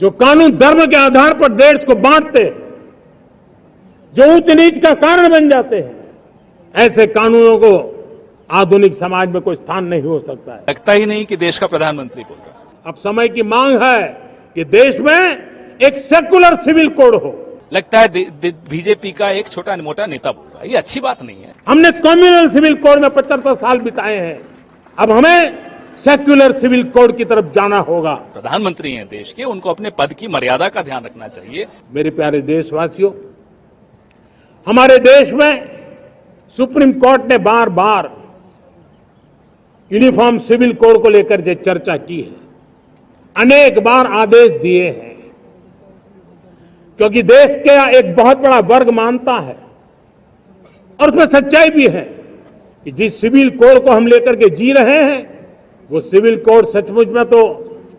जो कानून धर्म के आधार पर देश को बांटते हैं, जो ऊंच नीच का कारण बन जाते हैं, ऐसे कानूनों को आधुनिक समाज में कोई स्थान नहीं हो सकता है। लगता ही नहीं कि देश का प्रधानमंत्री बोल रहा है। अब समय की मांग है कि देश में एक सेकुलर सिविल कोड हो। लगता है बीजेपी का एक छोटा मोटा नेता बोल रहा है, ये अच्छी बात नहीं है। हमने कम्युनल सिविल कोड में 75 साल बिताए हैं, अब हमें सेक्युलर सिविल कोड की तरफ जाना होगा। प्रधानमंत्री हैं देश के, उनको अपने पद की मर्यादा का ध्यान रखना चाहिए। मेरे प्यारे देशवासियों, हमारे देश में सुप्रीम कोर्ट ने बार बार यूनिफॉर्म सिविल कोड को लेकर जो चर्चा की है, अनेक बार आदेश दिए हैं, क्योंकि देश का एक बहुत बड़ा वर्ग मानता है और उसमें सच्चाई भी है कि जिस सिविल कोड को हम लेकर के जी रहे हैं, वो सिविल कोड सचमुच में तो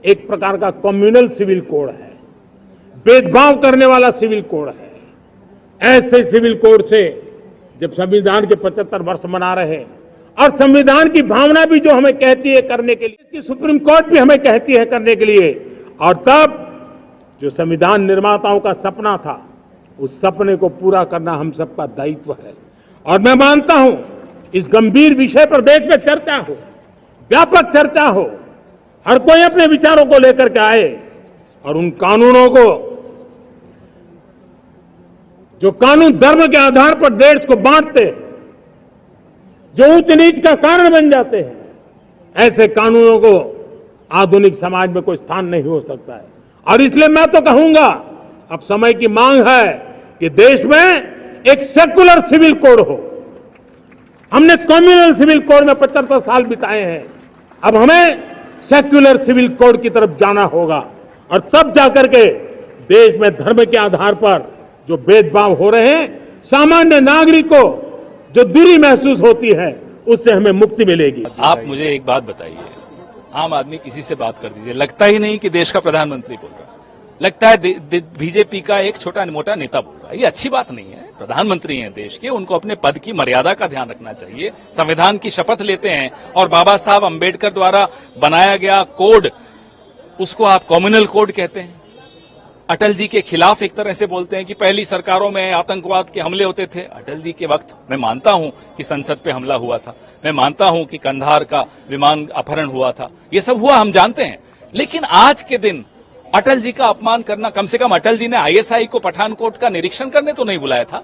एक प्रकार का कम्युनल सिविल कोड है, भेदभाव करने वाला सिविल कोड है। ऐसे सिविल कोड से जब संविधान के 75 वर्ष मना रहे हैं और संविधान की भावना भी जो हमें कहती है करने के लिए, इसकी सुप्रीम कोर्ट भी हमें कहती है करने के लिए, और तब जो संविधान निर्माताओं का सपना था, उस सपने को पूरा करना हम सबका दायित्व है। और मैं मानता हूं इस गंभीर विषय पर देश में चर्चा हो, व्यापक चर्चा हो, हर कोई अपने विचारों को लेकर के आए और उन कानूनों को, जो कानून धर्म के आधार पर देश को बांटते हैं, जो ऊंच नीच का कारण बन जाते हैं, ऐसे कानूनों को आधुनिक समाज में कोई स्थान नहीं हो सकता है। और इसलिए मैं तो कहूंगा अब समय की मांग है कि देश में एक सेकुलर सिविल कोड हो। हमने कम्युनल सिविल कोड में 75 साल बिताए हैं, अब हमें सेक्युलर सिविल कोड की तरफ जाना होगा और तब जाकर के देश में धर्म के आधार पर जो भेदभाव हो रहे हैं, सामान्य नागरिक को जो दूरी महसूस होती है, उससे हमें मुक्ति मिलेगी। आप मुझे एक बात बताइए, आम आदमी किसी से बात कर दीजिए, लगता ही नहीं कि देश का प्रधानमंत्री बोल रहा है। लगता है बीजेपी का एक छोटा मोटा नेता बोल रहा है, ये अच्छी बात नहीं है। प्रधानमंत्री हैं देश के, उनको अपने पद की मर्यादा का ध्यान रखना चाहिए। संविधान की शपथ लेते हैं और बाबा साहब अंबेडकर द्वारा बनाया गया कोड, उसको आप कम्युनल कोड कहते हैं। अटल जी के खिलाफ एक तरह से बोलते हैं कि पहली सरकारों में आतंकवाद के हमले होते थे। अटल जी के वक्त मैं मानता हूं कि संसद पे हमला हुआ था, मैं मानता हूं कि कंधार का विमान अपहरण हुआ था, ये सब हुआ, हम जानते हैं। लेकिन आज के दिन अटल जी का अपमान करना, कम से कम अटल जी ने आईएसआई को पठानकोट का निरीक्षण करने तो नहीं बुलाया था।